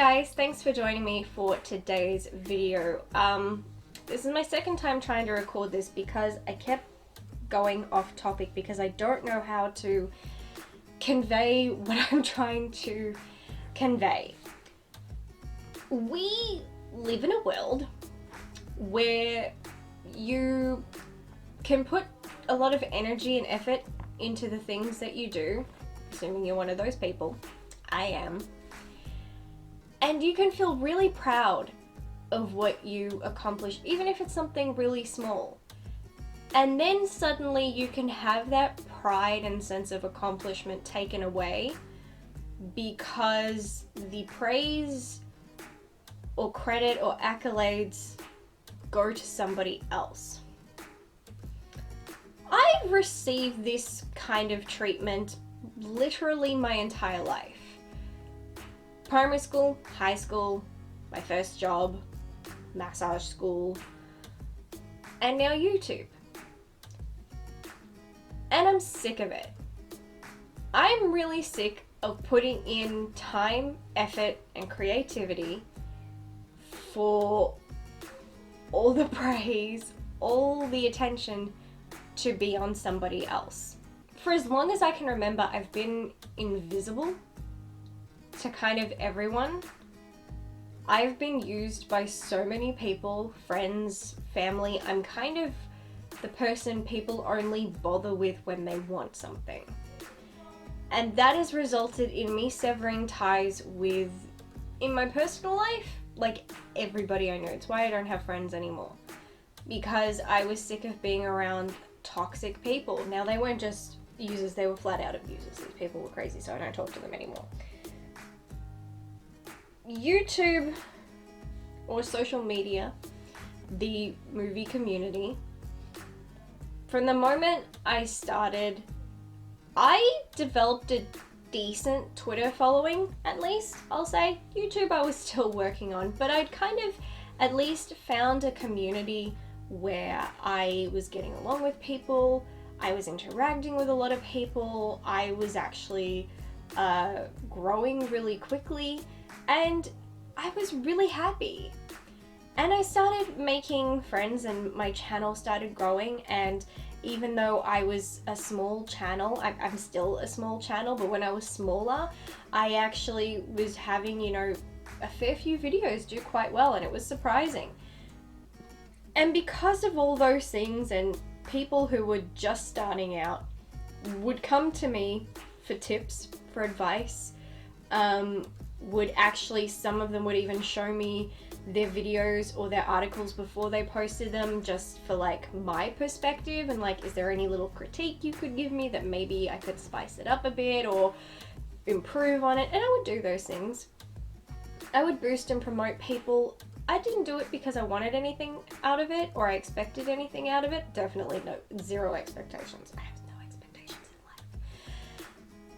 guys, thanks for joining me for today's video. This is my second time trying to record this because I kept going off topic because I don't know how to convey what I'm trying to convey. We live in a world where you can put a lot of energy and effort into the things that you do, assuming you're one of those people. I am. And you can feel really proud of what you accomplish, even if it's something really small. And then suddenly you can have that pride and sense of accomplishment taken away because the praise or credit or accolades go to somebody else. I've received this kind of treatment literally my entire life. Primary school, high school, my first job, massage school, and now YouTube. And I'm sick of it. I'm really sick of putting in time, effort, and creativity for all the praise, all the attention to be on somebody else. For as long as I can remember, I've been invisible to kind of everyone. I've been used by so many people, friends, family. I'm kind of the person people only bother with when they want something. And that has resulted in me severing ties with, in my personal life, like everybody I know. It's why I don't have friends anymore. Because I was sick of being around toxic people. Now, they weren't just users, they were flat out abusers. These people were crazy, so I don't talk to them anymore. YouTube or social media, the movie community, from the moment I started, I developed a decent Twitter following, at least, I'll say. YouTube I was still working on, but I'd kind of at least found a community where I was getting along with people, I was interacting with a lot of people, I was actually growing really quickly, and I was really happy. And I started making friends and my channel started growing, and even though I was a small channel, I'm still a small channel, but when I was smaller, I actually was having, a fair few videos do quite well, and it was surprising. And because of all those things, and people who were just starting out would come to me for tips, for advice, would actually, some of them would even show me their videos or their articles before they posted them, just for like my perspective, and like, is there any little critique you could give me that maybe I could spice it up a bit or improve on it? And I would do those things. I would boost and promote people. I didn't do it because I wanted anything out of it or I expected anything out of it. Definitely no, zero expectations. I have no expectations in life.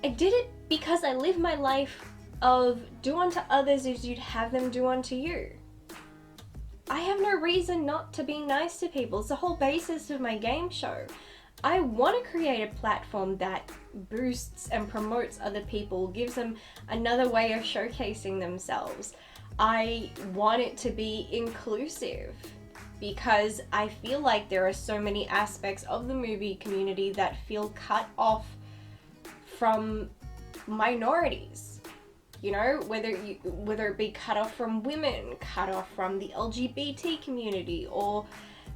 I did it because I live my life of do unto others as you'd have them do unto you. I have no reason not to be nice to people. It's the whole basis of my game show. I want to create a platform that boosts and promotes other people, gives them another way of showcasing themselves. I want it to be inclusive because I feel like there are so many aspects of the movie community that feel cut off from minorities. Whether it be cut off from women, cut off from the LGBT community, or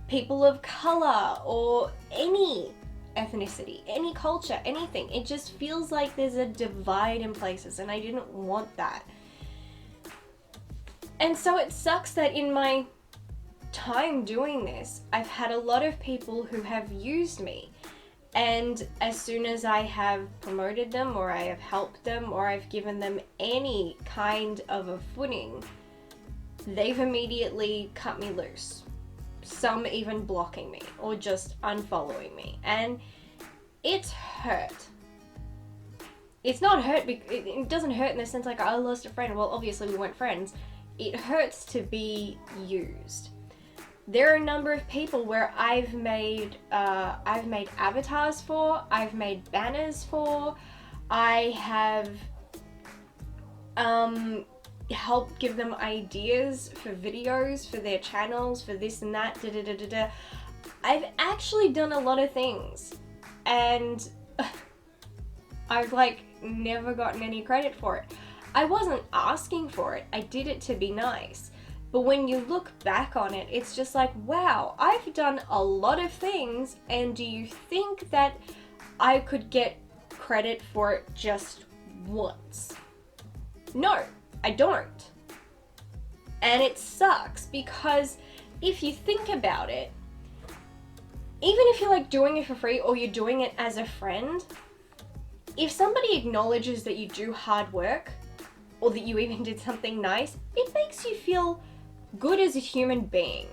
people of color, or any ethnicity, any culture, anything. It just feels like there's a divide in places, and I didn't want that. And so it sucks that in my time doing this, I've had a lot of people who have used me. And as soon as I have promoted them, or I have helped them, or I've given them any kind of a footing, they've immediately cut me loose. Some even blocking me, or just unfollowing me. And it's hurt. It's not hurt, it doesn't hurt in the sense like I lost a friend. Well, obviously we weren't friends. It hurts to be used. There are a number of people where I've made avatars for, I've made banners for, I have help give them ideas for videos, for their channels, for this and that, I've actually done a lot of things, and I've like never gotten any credit for it. I wasn't asking for it, I did it to be nice. But when you look back on it, it's just like, wow, I've done a lot of things, and do you think that I could get credit for it just once? No, I don't. And it sucks, because if you think about it, even if you're like doing it for free or you're doing it as a friend, if somebody acknowledges that you do hard work or that you even did something nice, it makes you feel good as a human being.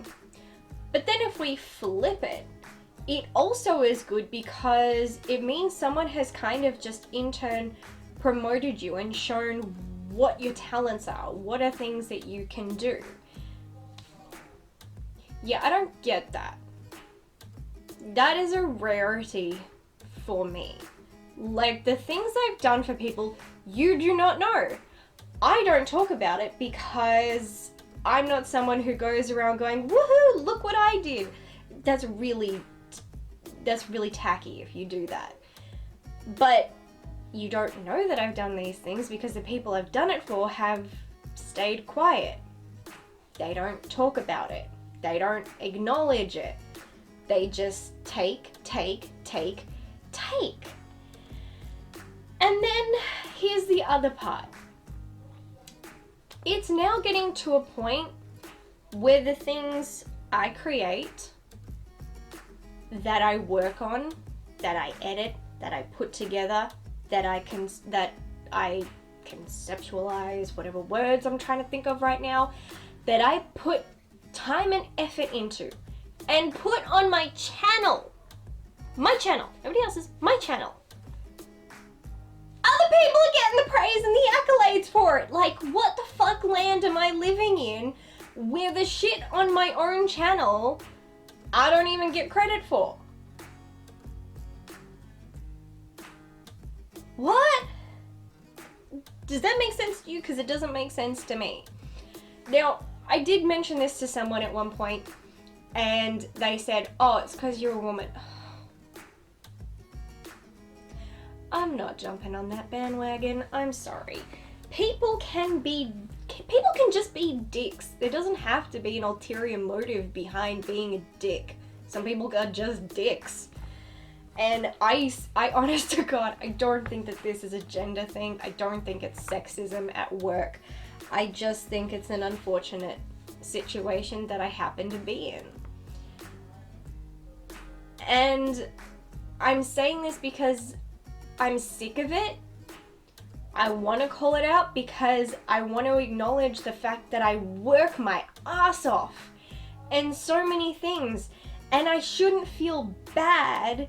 But then if we flip it, it also is good because it means someone has kind of just in turn promoted you and shown what your talents are, what are things that you can do. Yeah, I don't get that. That is a rarity for me. Like, the things I've done for people, you do not know. I don't talk about it because I'm not someone who goes around going, woohoo, look what I did. That's really tacky if you do that. But you don't know that I've done these things because the people I've done it for have stayed quiet. They don't talk about it. They don't acknowledge it. They just take. And then here's the other part. It's now getting to a point where the things I create, that I work on, that I edit, that I put together, that I conceptualize, whatever words I'm trying to think of right now, that I put time and effort into and put on my channel, everybody else's, my channel. Other people are getting the praise and the accolades for it. Like, what the fuck land am I living in where the shit on my own channel I don't even get credit for? What? Does that make sense to you? Because it doesn't make sense to me. Now, I did mention this to someone at one point, and they said, oh, it's because you're a woman. I'm not jumping on that bandwagon. I'm sorry. People can just be dicks. There doesn't have to be an ulterior motive behind being a dick. Some people are just dicks. And I honest to God, I don't think that this is a gender thing. I don't think it's sexism at work. I just think it's an unfortunate situation that I happen to be in. And I'm saying this because I'm sick of it. I want to call it out because I want to acknowledge the fact that I work my ass off and so many things, and I shouldn't feel bad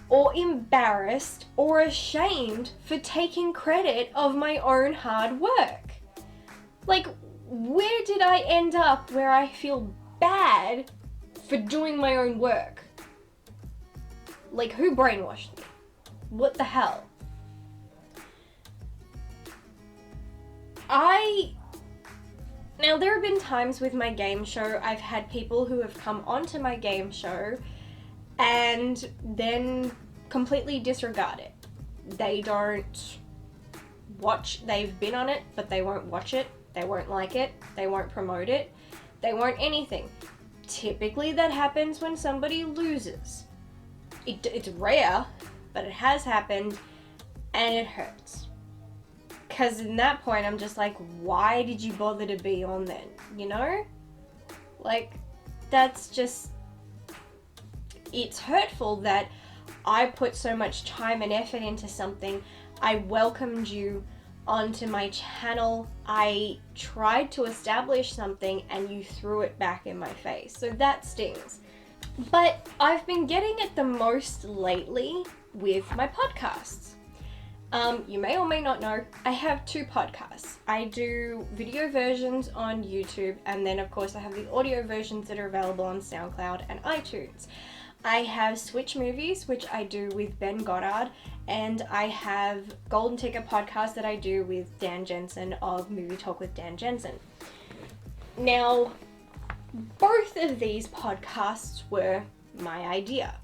or embarrassed or ashamed for taking credit of my own hard work. Like, where did I end up where I feel bad for doing my own work? Like, who brainwashed me? What the hell? Now, there have been times with my game show, I've had people who have come onto my game show and then completely disregard it. They don't watch, they've been on it, but they won't watch it, they won't like it, they won't promote it, they won't anything. Typically that happens when somebody loses. It's rare, but it has happened, and it hurts. Because in that point, I'm just like, why did you bother to be on then? You know? Like, that's just... It's hurtful that I put so much time and effort into something. I welcomed you onto my channel. I tried to establish something, and you threw it back in my face. So that stings. But I've been getting it the most lately with my podcasts. You may or may not know, I have 2 podcasts. I do video versions on YouTube, and then of course I have the audio versions that are available on SoundCloud and iTunes. I have Switch Movies, which I do with Ben Goddard, and I have Golden Ticket podcast that I do with Dan Jensen of Movie Talk with Dan Jensen. Now, both of these podcasts were my idea.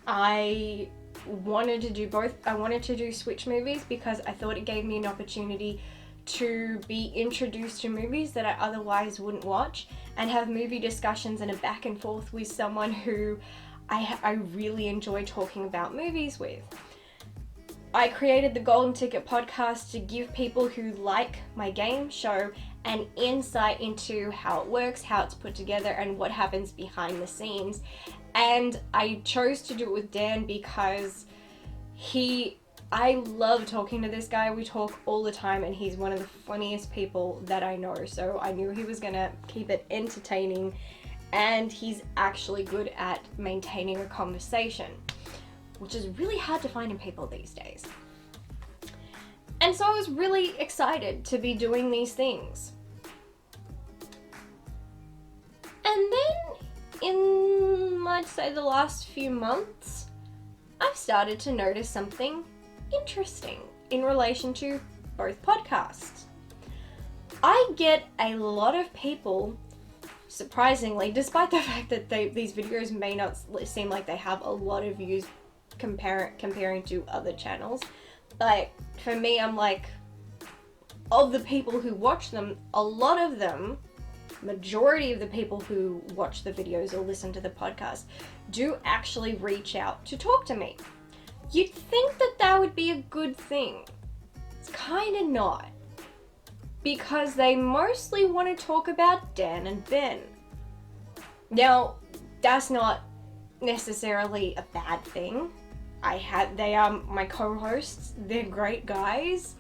I wanted to do both. I wanted to do Switch Movies because I thought it gave me an opportunity to be introduced to movies that I otherwise wouldn't watch and have movie discussions and a back and forth with someone who I really enjoy talking about movies with. I created the Golden Ticket podcast to give people who like my game show an insight into how it works, how it's put together, and what happens behind the scenes. And I chose to do it with Dan because I love talking to this guy. We talk all the time and he's one of the funniest people that I know. So I knew he was gonna keep it entertaining, and he's actually good at maintaining a conversation, which is really hard to find in people these days. And so I was really excited to be doing these things. And then in, I'd say, the last few months, I've started to notice something interesting in relation to both podcasts. I get a lot of people, surprisingly, despite the fact that these videos may not seem like they have a lot of views comparing to other channels, but for me, I'm like, of the people who watch them, a lot of them, majority of the people who watch the videos or listen to the podcast do actually reach out to talk to me. You'd think that that would be a good thing. It's kind of not, because they mostly want to talk about Dan and Ben. Now, that's not necessarily a bad thing. They are my co-hosts. They're great guys.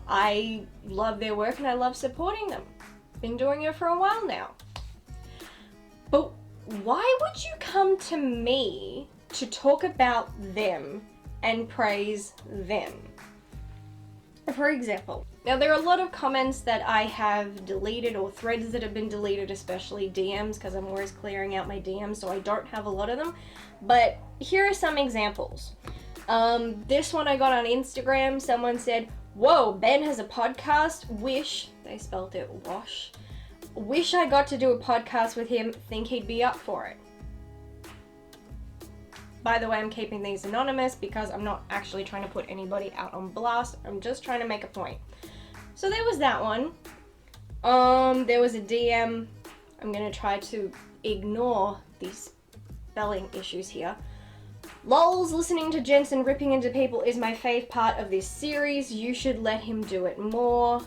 I love their work and I love supporting them. Been doing it for a while now. But why would you come to me to talk about them and praise them? For example, now there are a lot of comments that I have deleted, or threads that have been deleted, especially DMs, because I'm always clearing out my DMs, so I don't have a lot of them. But here are some examples. This one I got on Instagram. Someone said, "Whoa, Ben has a podcast. Wish," they spelled it wash, "wish I got to do a podcast with him. Think he'd be up for it." By the way, I'm keeping these anonymous because I'm not actually trying to put anybody out on blast. I'm just trying to make a point. So there was that one. There was a DM. I'm gonna try to ignore these spelling issues here. "Lols, listening to Jensen ripping into people is my fave part of this series. You should let him do it more."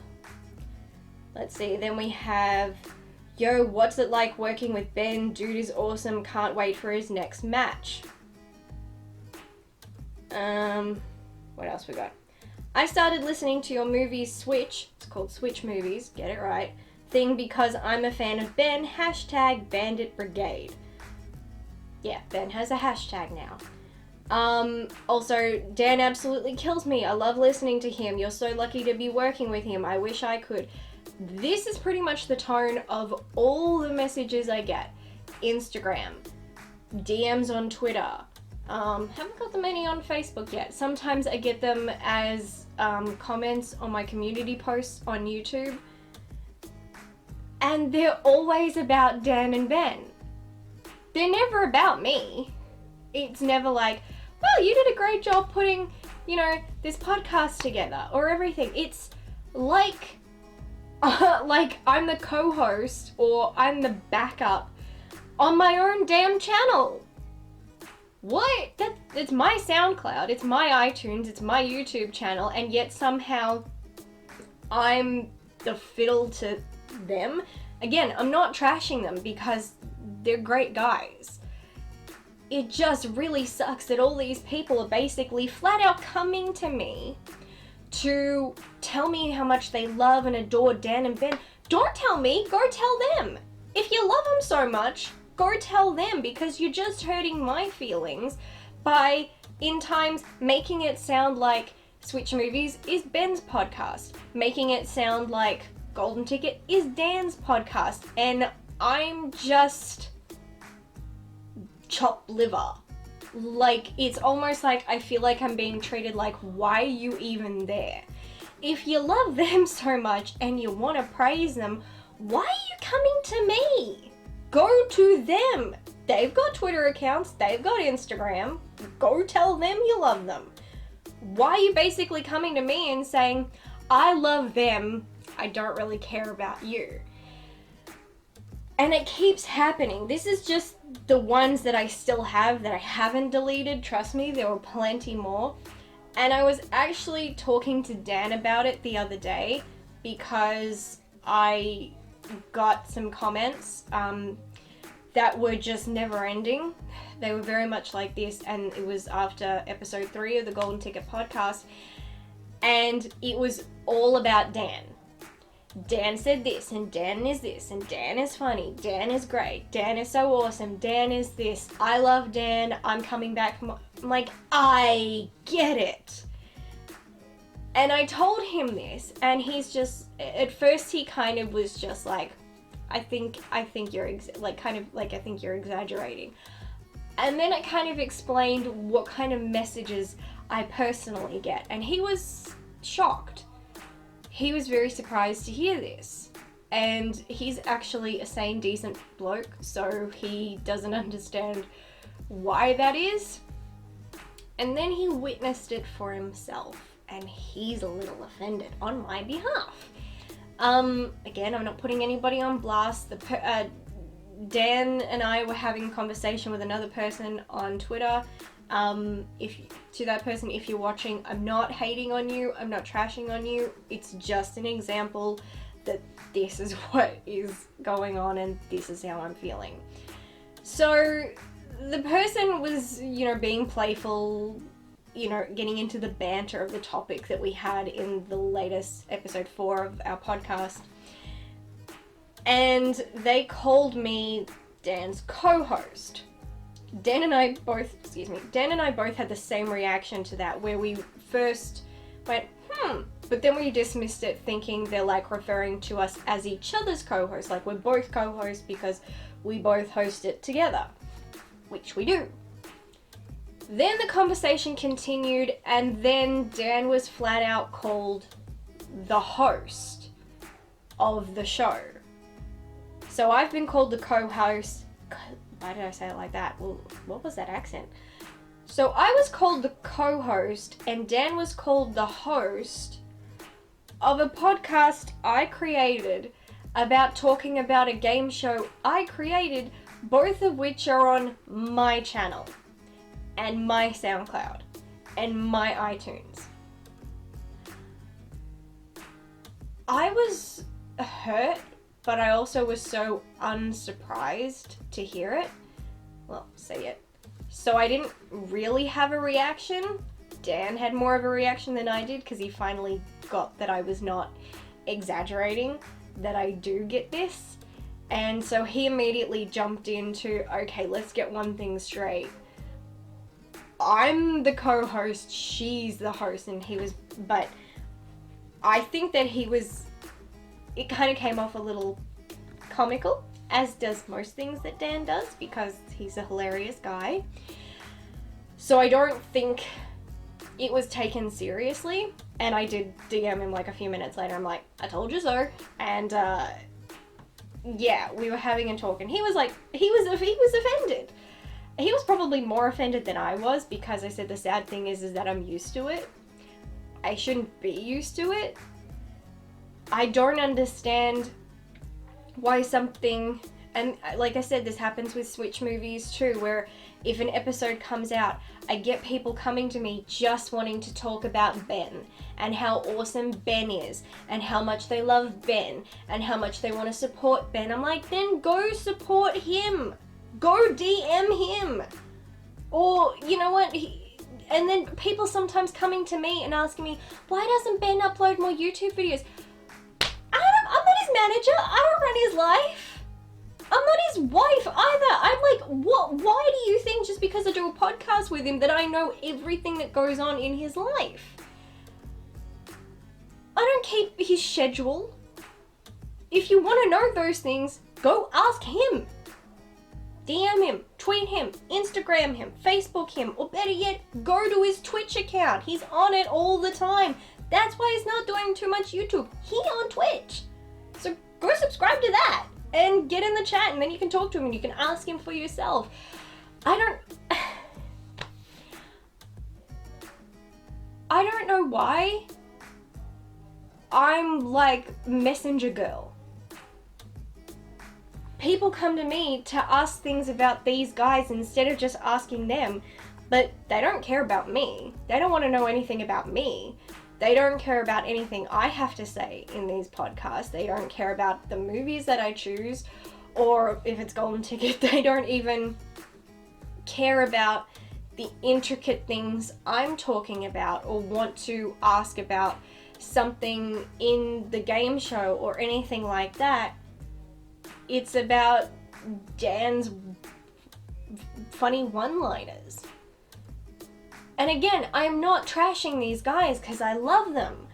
Let's see, then we have, "Yo, what's it like working with Ben? Dude is awesome. Can't wait for his next match." What else we got? "I started listening to your movies Switch," it's called Switch Movies, get it right, "thing because I'm a fan of Ben. Hashtag Bandit Brigade." Yeah, Ben has a hashtag now. Also, "Dan absolutely kills me. I love listening to him. You're so lucky to be working with him. I wish I could." This is pretty much the tone of all the messages I get. Instagram, DMs on Twitter. Haven't got them any on Facebook yet. Sometimes I get them as comments on my community posts on YouTube. And they're always about Dan and Ben. They're never about me. It's never like, "Well, you did a great job putting, this podcast together," or everything. It's like, like I'm the co-host or I'm the backup on my own damn channel. What? It's my SoundCloud, it's my iTunes, it's my YouTube channel, and yet somehow I'm the fiddle to them. Again, I'm not trashing them because they're great guys. It just really sucks that all these people are basically flat out coming to me to tell me how much they love and adore Dan and Ben. Don't tell me, go tell them. If you love them so much, go tell them, because you're just hurting my feelings by, in times, making it sound like Switch Movies is Ben's podcast, making it sound like Golden Ticket is Dan's podcast, and I'm just chopped liver. Like, it's almost like I feel like I'm being treated like, why are you even there? If you love them so much and you want to praise them, why are you coming to me? Go to them. They've got Twitter accounts, they've got Instagram. Go tell them you love them. Why are you basically coming to me and saying, I love them, I don't really care about you? And it keeps happening. This is just the ones that I still have that I haven't deleted. Trust me, there were plenty more. And I was actually talking to Dan about it the other day because I got some comments that were just never ending. They were very much like this, and it was after episode 3 of the Golden Ticket podcast, and it was all about Dan. Dan said this, and Dan is this, and Dan is funny, Dan is great, Dan is so awesome, Dan is this, I love Dan, I'm coming back. I'm like, I get it. And I told him this, and he's just, at first he kind of was just like, I think you're I think you're exaggerating. And then it kind of explained what kind of messages I personally get, and he was shocked. He was very surprised to hear this. And he's actually a sane, decent bloke, so he doesn't understand why that is. And then he witnessed it for himself, and he's a little offended on my behalf. Again, I'm not putting anybody on blast. Dan and I were having a conversation with another person on Twitter. To that person, if you're watching, I'm not hating on you, I'm not trashing on you, it's just an example that this is what is going on and this is how I'm feeling. So the person was, being playful, getting into the banter of the topic that we had in the latest episode 4 of our podcast. And they called me Dan's co-host. Dan and I both had the same reaction to that, where we first went, but then we dismissed it thinking they're like referring to us as each other's co-hosts, like we're both co-hosts because we both host it together, which we do. Then the conversation continued, and then Dan was flat out called the host of the show. So I've been called the co-host. Why did I say it like that? Well, what was that accent? So I was called the co-host, and Dan was called the host of a podcast I created about talking about a game show I created, both of which are on my channel, and my SoundCloud, and my iTunes. I was hurt, but I also was so unsurprised to hear it. Well, say it. So I didn't really have a reaction. Dan had more of a reaction than I did because he finally got that I was not exaggerating, that I do get this. And so he immediately jumped into, okay, let's get one thing straight. I'm the co-host, she's the host, and but I think that it kind of came off a little comical, as does most things that Dan does, because he's a hilarious guy. So I don't think it was taken seriously, and I did DM him like a few minutes later. I'm like, I told you so. And yeah, we were having a talk, and he was offended. He was probably more offended than I was, because I said the sad thing is that I'm used to it. I shouldn't be used to it. I don't understand why something, and like I said, this happens with Switch movies too, where if an episode comes out, I get people coming to me just wanting to talk about Ben, and how awesome Ben is, and how much they love Ben, and how much they want to support Ben. I'm like, then go support him. Go DM him. Or, you know what, and then people sometimes coming to me and asking me, why doesn't Ben upload more YouTube videos? I'm not his manager. I don't run his life. I'm not his wife either. I'm like, what? Why do you think just because I do a podcast with him that I know everything that goes on in his life? I don't keep his schedule. If you want to know those things, go ask him. DM him, tweet him, Instagram him, Facebook him, or better yet, go to his Twitch account. He's on it all the time. That's why he's not doing too much YouTube. He on Twitch. So go subscribe to that and get in the chat, and then you can talk to him and you can ask him for yourself. I don't know why I'm like messenger girl. People come to me to ask things about these guys instead of just asking them, but they don't care about me. They don't want to know anything about me. They don't care about anything I have to say in these podcasts. They don't care about the movies that I choose, or if it's Golden Ticket, they don't even care about the intricate things I'm talking about or want to ask about something in the game show or anything like that. It's about Dan's funny one-liners. And again, I'm not trashing these guys because I love them.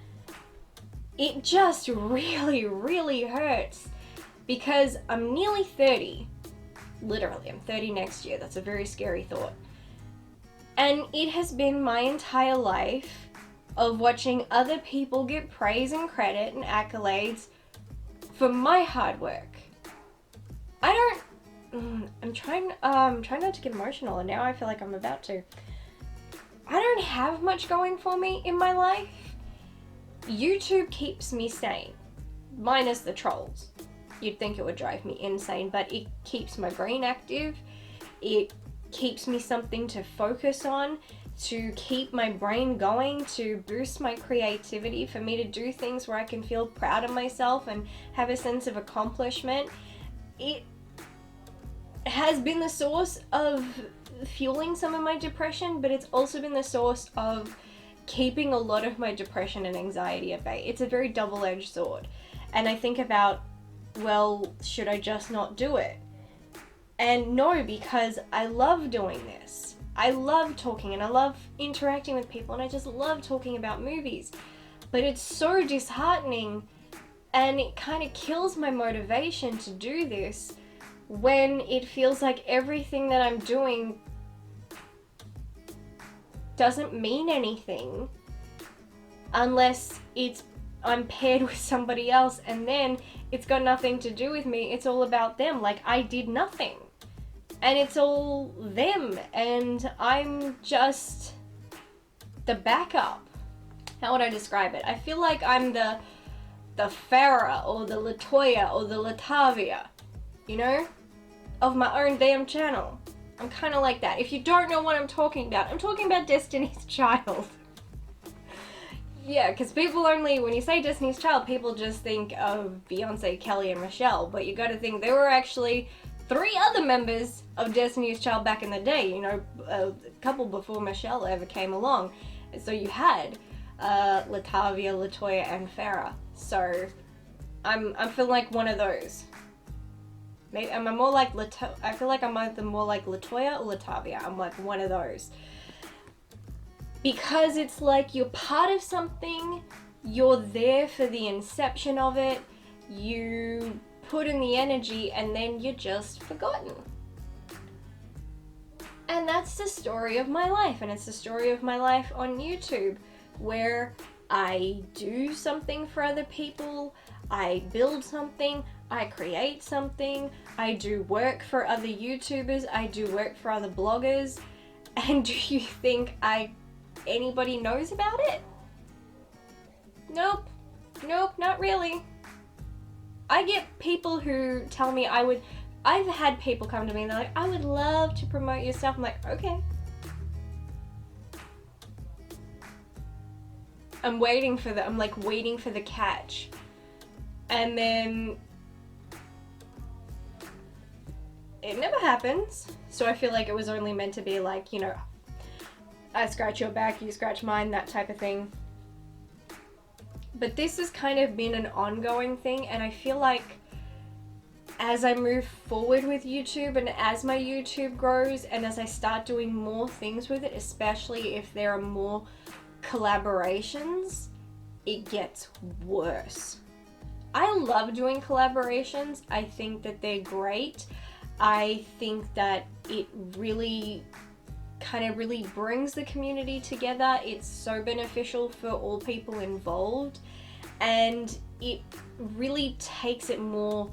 It just really, really hurts because I'm nearly 30. Literally, I'm 30 next year. That's a very scary thought. And it has been my entire life of watching other people get praise and credit and accolades for my hard work. I'm trying not to get emotional, and now I feel like I'm about to. I don't have much going for me in my life. YouTube keeps me sane, minus the trolls. You'd think it would drive me insane, but it keeps my brain active. It keeps me something to focus on, to keep my brain going, to boost my creativity, for me to do things where I can feel proud of myself and have a sense of accomplishment. It has been the source of fueling some of my depression, but it's also been the source of keeping a lot of my depression and anxiety at bay. It's a very double-edged sword. And I think about, well, should I just not do it? And no, because I love doing this. I love talking and I love interacting with people and I just love talking about movies. But it's so disheartening and it kind of kills my motivation to do this when it feels like everything that I'm doing doesn't mean anything unless I'm paired with somebody else, and then it's got nothing to do with me. It's all about them. Like, I did nothing. And it's all them. And I'm just the backup. How would I describe it? I feel like I'm the Farah or the Latoya or the Latavia, you know, of my own damn channel. I'm kind of like that. If you don't know what I'm talking about Destiny's Child. Yeah, because people only, when you say Destiny's Child, people just think of Beyonce, Kelly, and Michelle. But you gotta think there were actually 3 other members of Destiny's Child back in the day, you know, a couple before Michelle ever came along. So you had Latavia, Latoya, and Farah. So I'm feeling like one of those. Maybe am I more like I feel like I'm either more like Latoya or Latavia. I'm like one of those. Because it's like you're part of something, you're there for the inception of it, you put in the energy, and then you're just forgotten. And that's the story of my life, and it's the story of my life on YouTube, where I do something for other people, I build something, I create something, I do work for other YouTubers, I do work for other bloggers, and do you think anybody knows about it? Nope, not really. I get people who tell me I've had people come to me and they're like, I would love to promote your stuff. I'm like, okay. I'm waiting for the catch. And then it never happens. So I feel like it was only meant to be like, you know, I scratch your back, you scratch mine, that type of thing. But this has kind of been an ongoing thing, and I feel like as I move forward with YouTube and as my YouTube grows and as I start doing more things with it, especially if there are more collaborations, it gets worse. I love doing collaborations. I think that they're great. I think that it really really brings the community together. It's so beneficial for all people involved, and it really takes it more,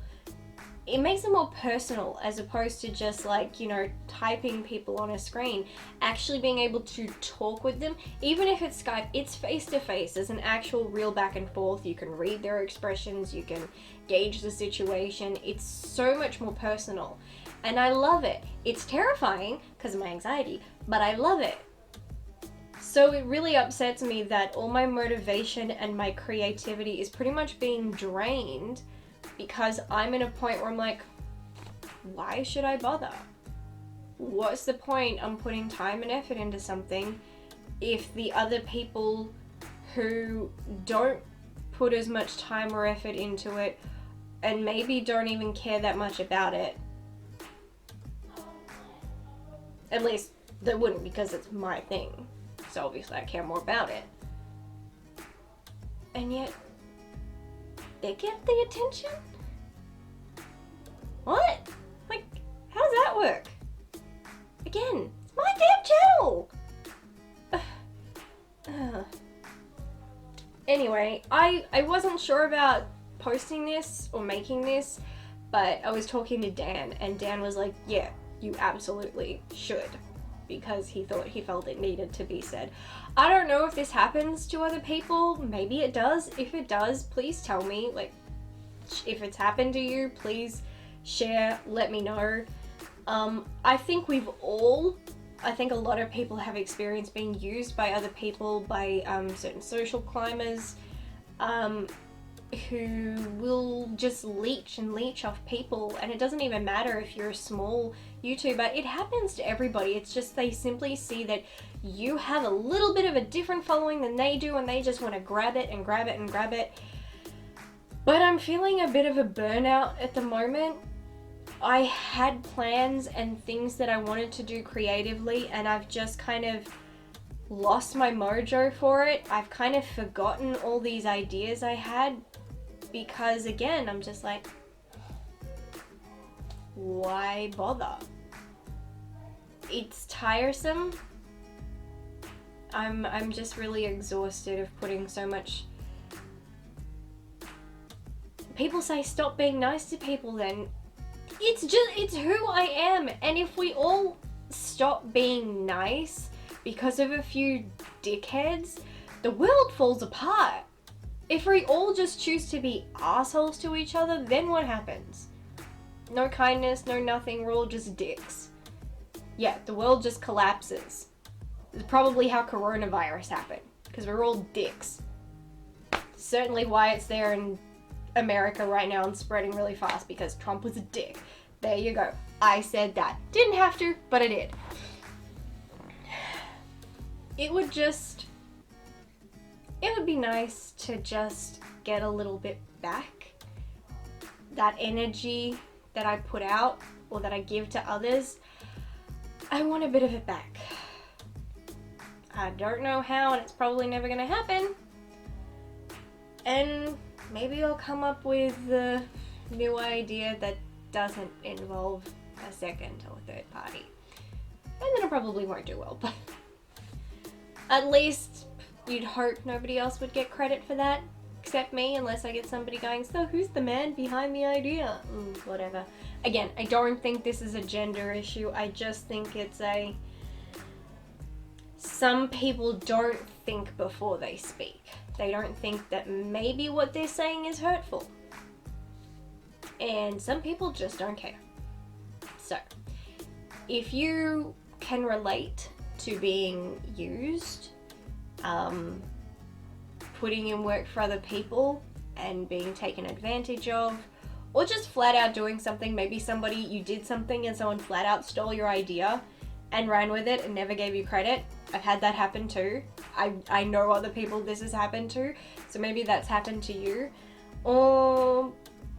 it makes it more personal as opposed to just like, you know, typing people on a screen. Actually being able to talk with them, even if it's Skype, it's face to face. There's an actual real back and forth. You can read their expressions, you can gauge the situation. It's so much more personal, and I love it. It's terrifying because of my anxiety, but I love it. So it really upsets me that all my motivation and my creativity is pretty much being drained because I'm in a point where I'm like, why should I bother? What's the point? I'm putting time and effort into something if the other people who don't put as much time or effort into it and maybe don't even care that much about it, at least they wouldn't, because it's my thing, so obviously I care more about it, and yet they get the attention? What? Like, how does that work? Again, it's my damn channel! Anyway, I wasn't sure about posting this or making this, but I was talking to Dan, and Dan was like, yeah, you absolutely should, because he felt it needed to be said. I don't know if this happens to other people. Maybe it does. If it does, please tell me. Like, if it's happened to you, please share, let me know. I think a lot of people have experienced being used by other people, by certain social climbers, who will just leech off people, and it doesn't even matter if you're a small YouTuber. It happens to everybody. It's just they simply see that you have a little bit of a different following than they do, and they just want to grab it and grab it and grab it. But I'm feeling a bit of a burnout at the moment. I had plans and things that I wanted to do creatively, and I've just kind of lost my mojo for it. I've kind of forgotten all these ideas I had because, again, I'm just like, why bother? It's tiresome. I'm just really exhausted of putting so much. People say stop being nice to people then. It's who I am, and if we all stop being nice because of a few dickheads, the world falls apart. If we all just choose to be assholes to each other, then what happens? No kindness, no nothing, we're all just dicks. Yeah, the world just collapses. It's probably how coronavirus happened, because we're all dicks. Certainly why it's there in America right now and spreading really fast, because Trump was a dick. There you go. I said that. Didn't have to, but I did. It would be nice to just get a little bit back. That energy that I put out or that I give to others, I want a bit of it back. I don't know how, and it's probably never gonna happen. And maybe I'll come up with a new idea that doesn't involve a second or third party. And then I probably won't do well, but at least you'd hope nobody else would get credit for that, except me, unless I get somebody going, so who's the man behind the idea? Whatever. Again, I don't think this is a gender issue. I just think it's some people don't think before they speak. They don't think that maybe what they're saying is hurtful. And some people just don't care. So, if you can relate to being used, putting in work for other people and being taken advantage of, or just flat out doing something, maybe you did something and someone flat out stole your idea and ran with it and never gave you credit. I've had that happen too. I know other people this has happened to, so maybe that's happened to you. Or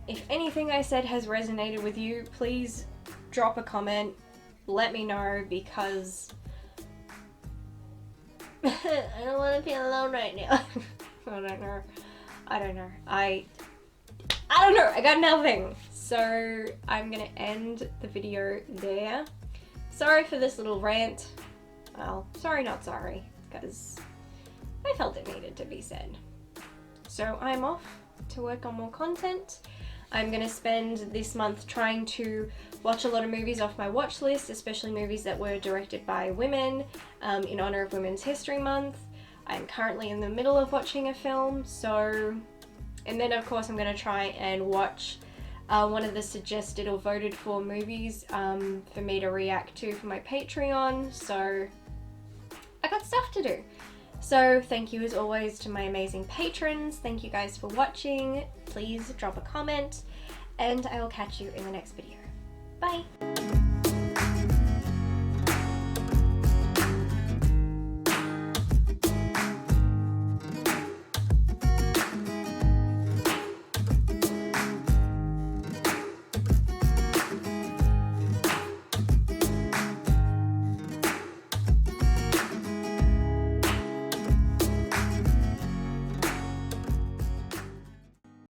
if anything I said has resonated with you, please drop a comment, let me know, because I don't want to feel alone right now. I don't know. I don't know. I got nothing. So So I'm gonna end the video there. Sorry for this little rant. Well, sorry not sorry, because I felt it needed to be said. So I'm off to work on more content. I'm gonna spend this month trying to watch a lot of movies off my watch list, especially movies that were directed by women in honor of Women's History Month. I'm currently in the middle of watching a film, and then of course I'm gonna try and watch one of the suggested or voted for movies for me to react to for my Patreon, so I got stuff to do. So thank you as always to my amazing patrons. Thank you guys for watching. Please drop a comment and I will catch you in the next video. Bye!